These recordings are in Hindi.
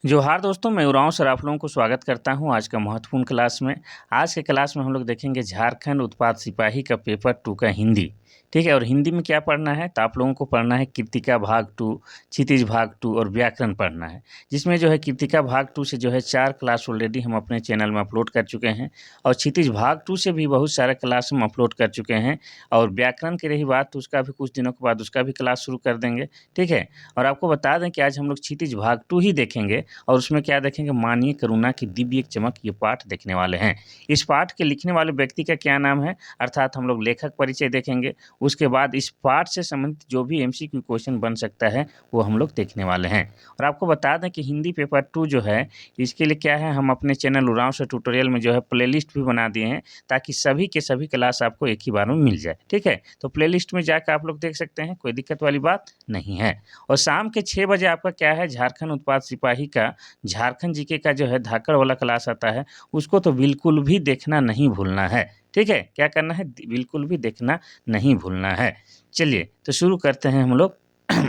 जोहार दोस्तों, मैं उरांव सर आप लोगों को स्वागत करता हूं आज का महत्वपूर्ण क्लास में। आज के क्लास में हम लोग देखेंगे झारखंड उत्पाद सिपाही का पेपर 2 का हिंदी। ठीक है, और हिंदी में क्या पढ़ना है तो आप लोगों को पढ़ना है कृतिका भाग 2, क्षितिज भाग 2 और व्याकरण पढ़ना है। जिसमें जो है कृतिका भाग 2 से जो है 4 क्लास ऑलरेडी हम अपने चैनल में अपलोड कर चुके हैं और क्षितिज भाग 2 से भी बहुत सारे क्लास हम अपलोड कर चुके हैं। और व्याकरण की रही बात तो उसका भी कुछ दिनों के बाद उसका भी क्लास शुरू कर देंगे। ठीक है, और आपको बता दें कि आज हम लोग क्षितिज भाग 2 ही देखेंगे और उसमें क्या देखेंगे, माननीय करुणा की दिव्य एक चमक, ये पाठ देखने वाले हैं। इस पाठ के लिखने वाले व्यक्ति का क्या नाम है, अर्थात हम लोग लेखक परिचय देखेंगे। उसके बाद इस पाठ से संबंधित जो भी एमसीक्यू क्वेश्चन बन सकता है वो हम लोग देखने वाले हैं। और आपको बता दें कि हिंदी पेपर 2 जो है इसके लिए क्या है, हम अपने चैनल उरांव से ट्यूटोरियल में जो है प्लेलिस्ट भी बना दिए हैं ताकि सभी के सभी क्लास आपको एक ही बार में मिल जाए। ठीक है, तो प्लेलिस्ट में जाकर आप लोग देख सकते हैं, कोई दिक्कत वाली बात नहीं है। और शाम के 6 बजे आपका क्या है, झारखंड उत्पाद सिपाही का झारखंड जीके का जो है धाकड़ वाला क्लास आता है, उसको तो बिल्कुल भी देखना नहीं भूलना है। ठीक है, क्या करना है, बिल्कुल भी देखना नहीं भूलना है। चलिए तो शुरू करते हैं हम लोग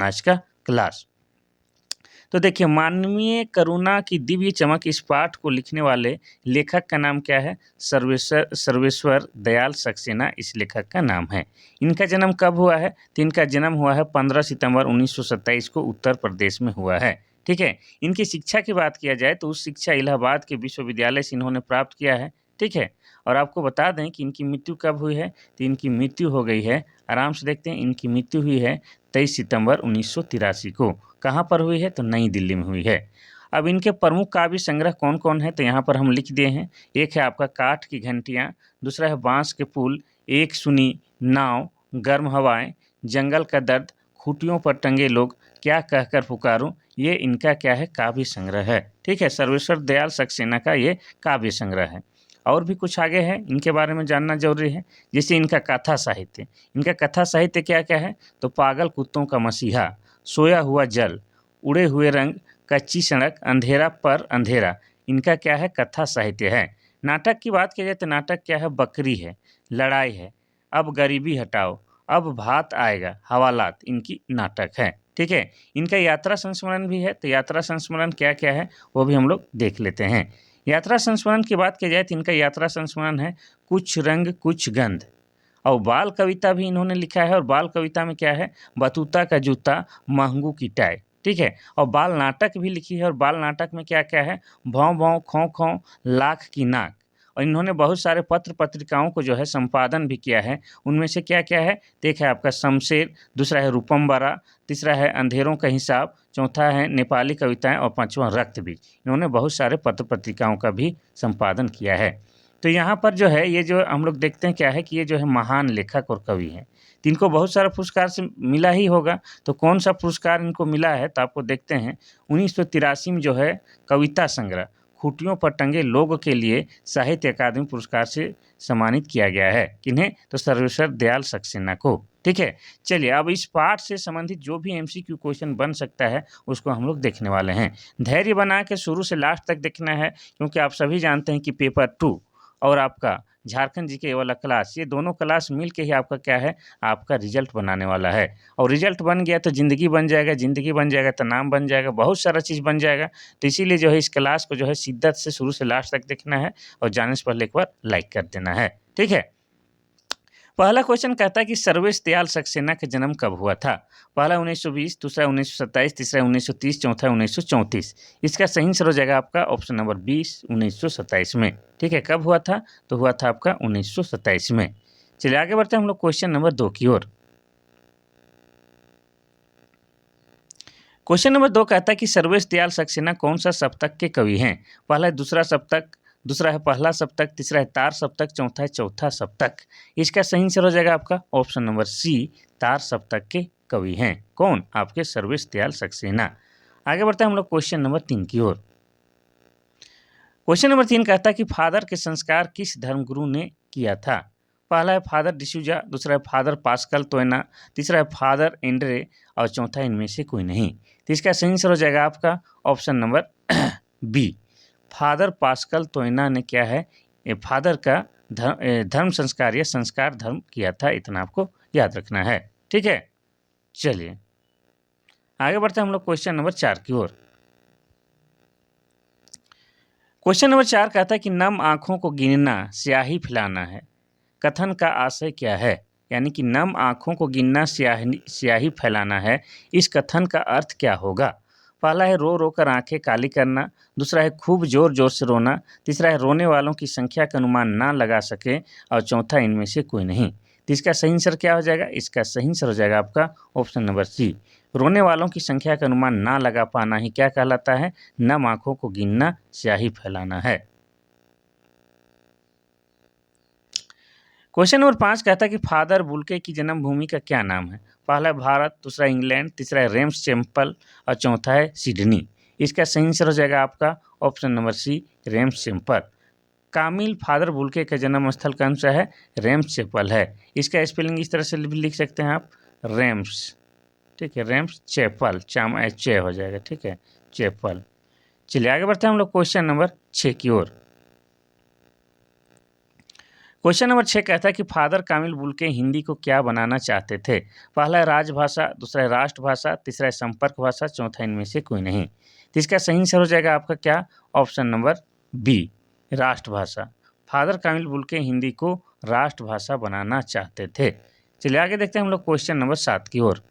आज का क्लास। तो देखिए, माननीय करुणा की दिव्य चमक, इस पाठ को लिखने वाले लेखक का नाम क्या है, सर्वेश्वर सर्वेश्वर दयाल सक्सेना इस लेखक का नाम है। इनका जन्म कब हुआ है, तो इनका जन्म हुआ है 15 सितंबर 1927 को उत्तर प्रदेश में हुआ है। ठीक है, इनकी शिक्षा की बात किया जाए तो उस शिक्षा इलाहाबाद के विश्वविद्यालय से इन्होंने प्राप्त किया है। ठीक है, और आपको बता दें कि इनकी मृत्यु कब हुई है, तो इनकी मृत्यु हो गई है, आराम से देखते हैं, इनकी मृत्यु हुई है 23 सितंबर 1983 को। कहाँ पर हुई है, तो नई दिल्ली में हुई है। अब इनके प्रमुख काव्य संग्रह कौन कौन है, तो यहाँ पर हम लिख दिए हैं। एक है आपका काठ की घंटियाँ, दूसरा है बांस के पुल, एक सुनी नाव, गर्म हवाएं, जंगल का दर्द, खूंटियों पर टंगे लोग, क्या कहकर पुकारूं, ये इनका क्या है, काव्य संग्रह है। ठीक है, सर्वेश्वर दयाल सक्सेना का ये काव्य संग्रह है। और भी कुछ आगे है, इनके बारे में जानना जरूरी है। जैसे इनका कथा साहित्य, इनका कथा साहित्य क्या क्या है, तो पागल कुत्तों का मसीहा, सोया हुआ जल, उड़े हुए रंग, कच्ची सड़क, अंधेरा पर अंधेरा, इनका क्या है, कथा साहित्य है। नाटक की बात की जाए तो नाटक क्या है, बकरी है, लड़ाई है, अब गरीबी हटाओ, अब भात आएगा, हवालात, इनकी नाटक है। ठीक है, इनका यात्रा संस्मरण भी है, तो यात्रा संस्मरण क्या क्या है वो भी हम लोग देख लेते हैं। यात्रा संस्मरण की बात की जाए तो इनका यात्रा संस्मरण है, कुछ रंग कुछ गंध। और बाल कविता भी इन्होंने लिखा है, और बाल कविता में क्या है, बतूता का जूता, महंगू की टाई। ठीक है, और बाल नाटक भी लिखी है, और बाल नाटक में क्या क्या है, भौं भौं खौं खौं, लाख की नाक। और इन्होंने बहुत सारे पत्र पत्रिकाओं को जो है संपादन भी किया है। उनमें से क्या क्या है, एक है आपका शमशेर, दूसरा है रूपम, तीसरा है अंधेरों का हिसाब, चौथा है नेपाली कविताएं और पांचवा रक्त बीज। इन्होंने बहुत सारे पत्र पत्रिकाओं का भी संपादन किया है। तो यहाँ पर जो है, ये जो हम लोग देखते हैं क्या है कि ये जो है महान लेखक और कवि हैं। तो इनको बहुत सारा पुरस्कार से मिला ही होगा, तो कौन सा पुरस्कार इनको मिला है तो आपको देखते हैं। 1983 में जो है कविता संग्रह खूंटियों पर टंगे लोग के लिए साहित्य अकादमी पुरस्कार से सम्मानित किया गया है। किन्हें, तो सर्वेश्वर दयाल सक्सेना को। ठीक है, चलिए अब इस पाठ से संबंधित जो भी एमसीक्यू क्वेश्चन बन सकता है उसको हम लोग देखने वाले हैं। धैर्य बना के शुरू से लास्ट तक देखना है, क्योंकि आप सभी जानते हैं कि पेपर 2 और आपका झारखंड जीके वाला क्लास, ये दोनों क्लास मिल के ही आपका क्या है, आपका रिजल्ट बनाने वाला है। और रिजल्ट बन गया तो ज़िंदगी बन जाएगा, ज़िंदगी बन जाएगा तो नाम बन जाएगा, बहुत सारा चीज़ बन जाएगा। तो इसीलिए जो है इस क्लास को जो है शिद्दत से शुरू से लास्ट तक देखना है, और जाने से पहले एक बार लाइक कर देना है। ठीक है, पहला क्वेश्चन कहता है कि सर्वेश दयाल सक्सेना का जन्म कब हुआ था। पहला 1920, दूसरा 1927, तीसरा 1930, चौथा 1934। इसका सही आंसर हो जाएगा आपका ऑप्शन नंबर 20, 1927 में। ठीक है, कब हुआ था, तो हुआ था आपका 1927 में। चलिए आगे बढ़ते हैं हम लोग क्वेश्चन नंबर 2 की ओर। क्वेश्चन नंबर 2 कहता है कि सर्वेश दयाल सक्सेना कौन सा सप्तक के कवि हैं। पहला है दूसरा सप्तक, दूसरा है पहला सप्तक, तीसरा है तार सप्तक, चौथा है चौथा सप्तक। इसका सही आंसर हो जाएगा आपका ऑप्शन नंबर सी, तार सप्तक के कवि हैं कौन, आपके सर्वेश दयाल सक्सेना। आगे बढ़ते हैं हम लोग क्वेश्चन नंबर 3 की ओर। क्वेश्चन नंबर 3 कहता है कि फादर के संस्कार किस धर्मगुरु ने किया था। पहला है फादर डिसूजा, दूसरा है फादर पास्कल तोयना, तीसरा है फादर एंड्रे और चौथा इनमें से कोई नहीं। तो इसका सही आंसर हो जाएगा आपका option number B, father Pascal तोयना ने क्या है, ये फादर का धर्म संस्कार या संस्कार धर्म किया था, इतना आपको याद रखना है। ठीक है, चलिए आगे बढ़ते हैं हम लोग क्वेश्चन नंबर 4 की ओर। क्वेश्चन नंबर 4 कहता है कि नम आँखों को गिनना स्याही फैलाना है, कथन का आशय क्या है? यानी कि नम आँखों को गिनना स्याही फैलाना है, इस कथन का अर्थ क्या होगा? पहला है रो रो कर आँखें काली करना, दूसरा है खूब ज़ोर-ज़ोर से रोना, तीसरा है रोने वालों की संख्या का अनुमान ना लगा सकें और चौथा इनमें से कोई नहीं। तो इसका सही आंसर क्या हो जाएगा? इसका सही आंसर हो जाएगा आपका ऑप्शन नंबर सी। रोने वालों की संख्या का अनुमान ना लगा पाना ही क्या कहलाता है? नम आँखों को गिनना स्याही फैलाना है। क्वेश्चन नंबर 5 कहता है कि फादर बुल्के की जन्मभूमि का क्या नाम है? पहला है भारत, दूसरा इंग्लैंड, तीसरा है रेम्स चैपल और चौथा है सिडनी। इसका सही आंसर हो जाएगा आपका option number C, Ramskapelle. Camille father Bulcke का जन्म स्थल कौन सा है? रेम्स चैपल है। इसका स्पेलिंग इस तरह से भी लिख सकते हैं आप, रेम्स, ठीक है, रेम्स चैपल, चे हो जाएगा, ठीक है, चैपल। चलिए आगे बढ़ते हैं हम लोग क्वेश्चन नंबर 6 की ओर। क्वेश्चन नंबर 6 कहता है कि फादर कामिल बुल्के हिंदी को क्या बनाना चाहते थे? पहला है राजभाषा, दूसरा है राष्ट्रभाषा, तीसरा है संपर्क भाषा, चौथा इनमें से कोई नहीं। तो इसका सही आंसर हो जाएगा आपका क्या? ऑप्शन नंबर बी, राष्ट्रभाषा। फादर कामिल बुल्के हिंदी को राष्ट्रभाषा बनाना चाहते थे। चलिए आगे देखते हैं हम लोग क्वेश्चन नंबर 7 की ओर।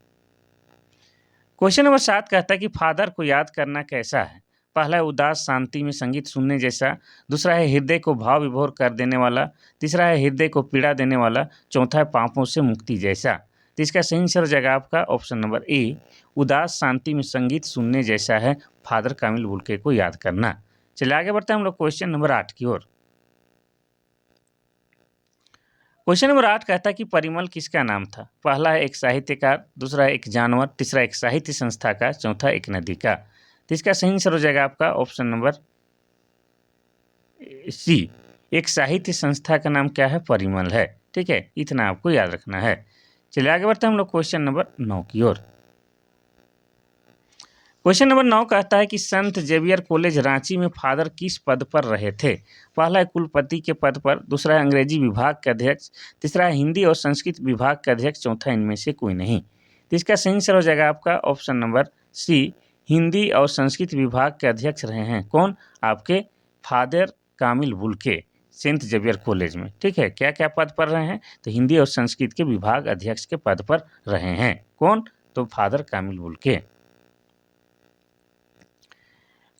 क्वेश्चन नंबर 7 कहता है कि फादर को याद करना कैसा है? पहला है उदास शांति में संगीत सुनने जैसा, दूसरा है हृदय को भाव विभोर कर देने वाला, तीसरा है हृदय को पीड़ा देने वाला, चौथा है पापों से मुक्ति जैसा। तो इसका सही आंसर हो जाएगा आपका ऑप्शन नंबर ए, उदास शांति में संगीत सुनने जैसा है फादर कामिल बुल्के को याद करना। चलिए आगे बढ़ते हैं हम लोग क्वेश्चन नंबर 8 की ओर। क्वेश्चन नंबर 8 कहता है कि परिमल किसका नाम था? पहला है एक साहित्यकार, दूसरा है एक जानवर, तीसरा एक साहित्य संस्था का, चौथा एक नदी का। तो इसका सही आंसर हो जाएगा आपका ऑप्शन नंबर सी, एक साहित्य संस्था का नाम क्या है? परिमल है, ठीक है, इतना आपको याद रखना है। चलिए आगे बढ़ते हैं हम लोग क्वेश्चन नंबर 9 की ओर। क्वेश्चन नंबर 9 कहता है कि संत जेवियर कॉलेज रांची में फादर किस पद पर रहे थे? पहला है कुलपति के पद पर, दूसरा है अंग्रेजी विभाग के अध्यक्ष, तीसरा है हिंदी और संस्कृत विभाग के अध्यक्ष, चौथा इनमें से कोई नहीं। तो इसका सही आंसर हो जाएगा आपका ऑप्शन नंबर सी, हिंदी और संस्कृत विभाग के अध्यक्ष रहे हैं कौन? आपके father Camille Bulcke Saint Xavier college में, ठीक है। क्या क्या पद पर रहे हैं? तो हिंदी और संस्कृत के विभाग अध्यक्ष के पद पर रहे हैं कौन? तो father Camille Bulcke.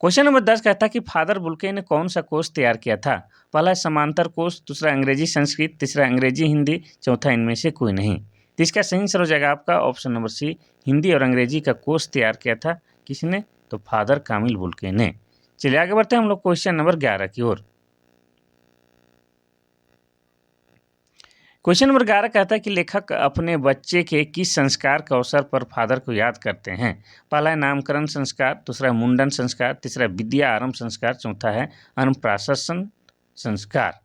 Question number 10 कहता है कि फादर बुल्के ने कौन सा कोर्स तैयार किया था? पहला है समांतर कोर्स, दूसरा अंग्रेजी संस्कृत, तीसरा अंग्रेजी हिंदी, चौथा इनमें से कोई नहीं। तो इसका सही आंसर हो जाएगा आपका ऑप्शन नंबर सी, हिंदी और अंग्रेजी का कोर्स तैयार किया था किसने? तो फादर कामिल बुल्के ने। चलिए आगे बढ़ते हैं हम लोग क्वेश्चन नंबर 11 की ओर। क्वेश्चन नंबर 11 कहता है कि लेखक अपने बच्चे के किस संस्कार के अवसर पर फादर को याद करते हैं? पहला है नामकरण संस्कार, दूसरा है मुंडन संस्कार, तीसरा विद्या आरंभ संस्कार, चौथा है अन्नप्राशन संस्कार।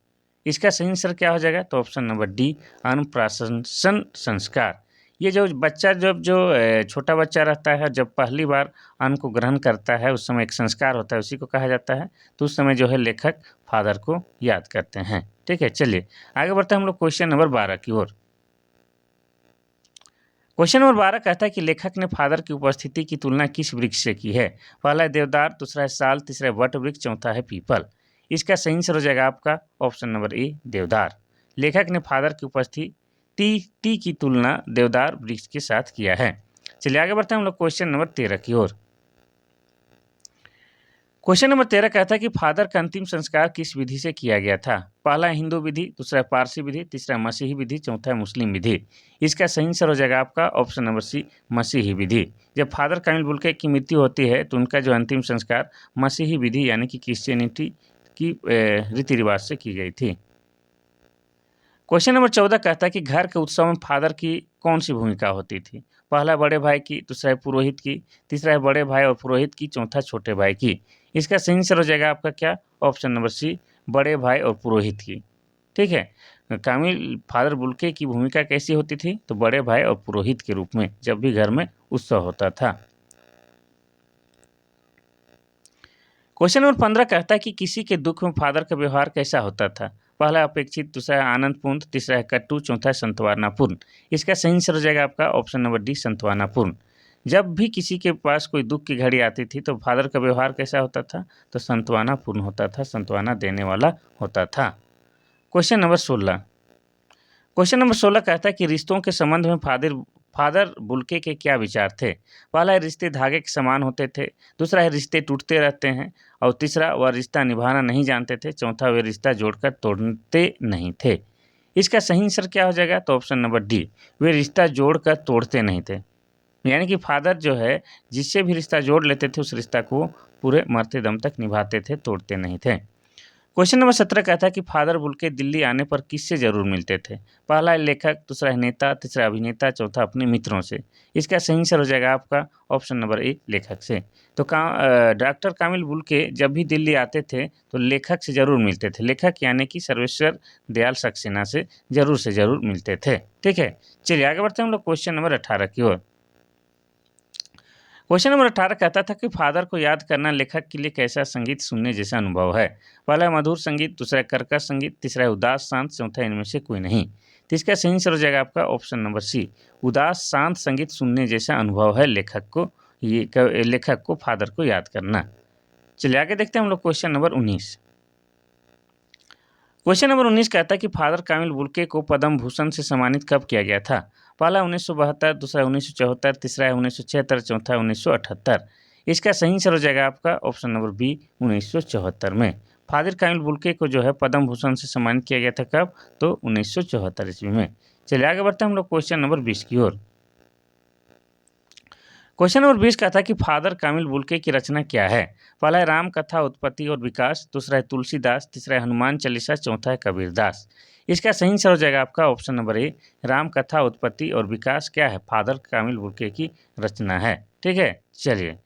इसका सही आंसर क्या हो जाएगा? तो ऑप्शन नंबर डी, अन्नप्राशन संस्कार। ये जो बच्चा जब जो छोटा बच्चा रहता है, जब पहली बार अन्न को ग्रहण करता है, उस समय एक संस्कार होता है, उसी को कहा जाता है। तो उस समय जो है लेखक फादर को याद करते हैं, ठीक है। चलिए आगे बढ़ते हैं हम लोग क्वेश्चन नंबर 12 की ओर। क्वेश्चन नंबर 12 कहता है कि लेखक ने फादर की उपस्थिति की तुलना किस वृक्ष से की है? पहला है देवदार, दूसरा है साल, तीसरा है वट वृक्ष, चौथा है पीपल। इसका सही आंसर हो जाएगा आपका ऑप्शन नंबर ए, देवदार। लेखक ने फादर की उपस्थिति की तुलना देवदार वृक्ष के साथ किया है। चलिए आगे बढ़ते हैं हम लोग क्वेश्चन नंबर 13 की ओर। क्वेश्चन नंबर 13 कहता है कि फादर का अंतिम संस्कार किस विधि से किया गया था? पहला है हिंदू विधि, दूसरा है पारसी विधि, तीसरा है मसीही विधि, चौथा है मुस्लिम विधि। इसका सही आंसर हो जाएगा आपका ऑप्शन नंबर सी, मसीही विधि। जब फादर कामिल बुल्के की मृत्यु होती है तो उनका जो अंतिम संस्कार मसीही विधि यानी कि क्रिश्चियनिटी की रीति रिवाज से की गई थी। क्वेश्चन नंबर 14 कहता है कि घर के उत्सव में फादर की कौन सी भूमिका होती थी? पहला बड़े भाई की, दूसरा है पुरोहित की, तीसरा है बड़े भाई और पुरोहित की, चौथा छोटे भाई की। इसका सही आंसर हो जाएगा आपका क्या? ऑप्शन नंबर सी, बड़े भाई और पुरोहित की, ठीक है। कामिल फादर बुल्के की भूमिका कैसी होती थी? तो बड़े भाई और पुरोहित के रूप में जब भी घर में उत्सव होता था। क्वेश्चन नंबर 15 कहता है कि किसी के दुख में फादर का व्यवहार कैसा होता था? पहला अपेक्षित, दूसरा है आनंदपूर्ण, तीसरा है कट्टू, चौथा है संत्वनापूर्ण। इसका सही आंसर हो जाएगा आपका ऑप्शन नंबर डी, संत्वनापूर्ण। जब भी किसी के पास कोई दुख की घड़ी आती थी तो फादर का व्यवहार कैसा होता था, तो सांत्वना पूर्ण होता था, सांत्वना देने वाला होता था। Question number 16। क्वेश्चन नंबर 16 कहता है कि रिश्तों के संबंध में फादर बुल्के के क्या विचार थे। पहला है रिश्ते धागे के समान होते थे, दूसरा है रिश्ते टूटते रहते हैं, और तीसरा वह रिश्ता निभाना नहीं जानते थे, चौथा वे रिश्ता जोड़कर तोड़ते नहीं थे। इसका सही आंसर क्या हो जाएगा, तो ऑप्शन नंबर डी, वे रिश्ता जोड़कर तोड़ते नहीं थे। यानी कि फादर जो है जिससे भी रिश्ता जोड़ लेते थे उस रिश्ता को पूरे मरते दम तक निभाते थे, तोड़ते नहीं थे। क्वेश्चन नंबर 17 कहता है कि फादर बुल्के दिल्ली आने पर किससे जरूर मिलते थे। पहला है लेखक, दूसरा है नेता, तीसरा अभिनेता, चौथा अपने मित्रों से। इसका सही आंसर हो जाएगा आपका ऑप्शन नंबर ए, लेखक से। तो डॉक्टर कामिल बुल्के जब भी दिल्ली आते थे तो लेखक से जरूर मिलते थे। लेखक यानी कि सर्वेश्वर दयाल सक्सेना से जरूर मिलते थे। ठीक है, चलिए आगे बढ़ते हैं हम लोग क्वेश्चन नंबर 18 की ओर। क्वेश्चन नंबर 18 कहता था कि फादर को याद करना लेखक के लिए कैसा संगीत सुनने जैसा अनुभव है। पहला है मधुर संगीत, दूसरा है कर्कश संगीत, तीसरा है उदास शांत, चौथा इनमें से कोई नहीं। तो इसका सही आंसर हो जाएगा आपका ऑप्शन नंबर सी, उदास शांत संगीत सुनने जैसा अनुभव है लेखक को फादर को याद करना। चलिए आगे देखते हैं हम लोग क्वेश्चन नंबर 19। क्वेश्चन नंबर 19 कहता है कि फादर कामिल बुल्के को पद्म भूषण से सम्मानित कब किया गया था। पहला 1972, दूसरा 1974, तीसरा है 1976, चौथा 1978। इसका सही आंसर हो जाएगा आपका ऑप्शन नंबर बी, 1974 में। फादर कामिल बुल्के को जो है पद्म भूषण से सम्मानित किया गया था कब, तो 1974 ईस्वी में। चलिए आगे बढ़ते हैं हम लोग क्वेश्चन नंबर 20 की ओर। क्वेश्चन नंबर 20 कहता है कि फादर कामिल बुल्के की रचना क्या है। पहला है राम कथा उत्पत्ति और विकास, दूसरा है तुलसीदास, तीसरा है हनुमान चालीसा, चौथा है कबीरदास। इसका सही आंसर हो जाएगा आपका ऑप्शन नंबर ए, राम कथा उत्पत्ति और विकास क्या है, फादर कामिल बुल्के की रचना है। ठीक है, चलिए।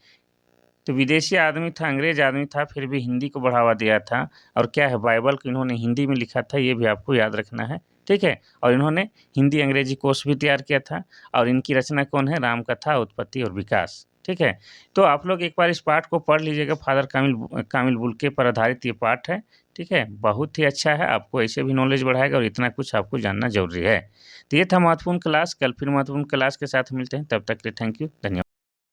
तो विदेशी आदमी था, अंग्रेज आदमी था, फिर भी हिंदी को बढ़ावा दिया था, और क्या है बाइबल को इन्होंने हिंदी में लिखा था, ये भी आपको याद रखना है। ठीक है, और इन्होंने हिंदी अंग्रेजी कोर्स भी तैयार किया था, और इनकी रचना कौन है, रामकथा उत्पत्ति और विकास। ठीक है, तो आप लोग एक बार इस पाठ को पढ़ लीजिएगा, फादर कामिल बुल्के पर आधारित ये पाठ है। ठीक है, बहुत ही अच्छा है, आपको ऐसे भी नॉलेज बढ़ाएगा और इतना कुछ आपको जानना जरूरी है। तो ये था महत्वपूर्ण क्लास, कल फिर महत्वपूर्ण क्लास के साथ मिलते हैं, तब तक के लिए थैंक यू, धन्यवाद।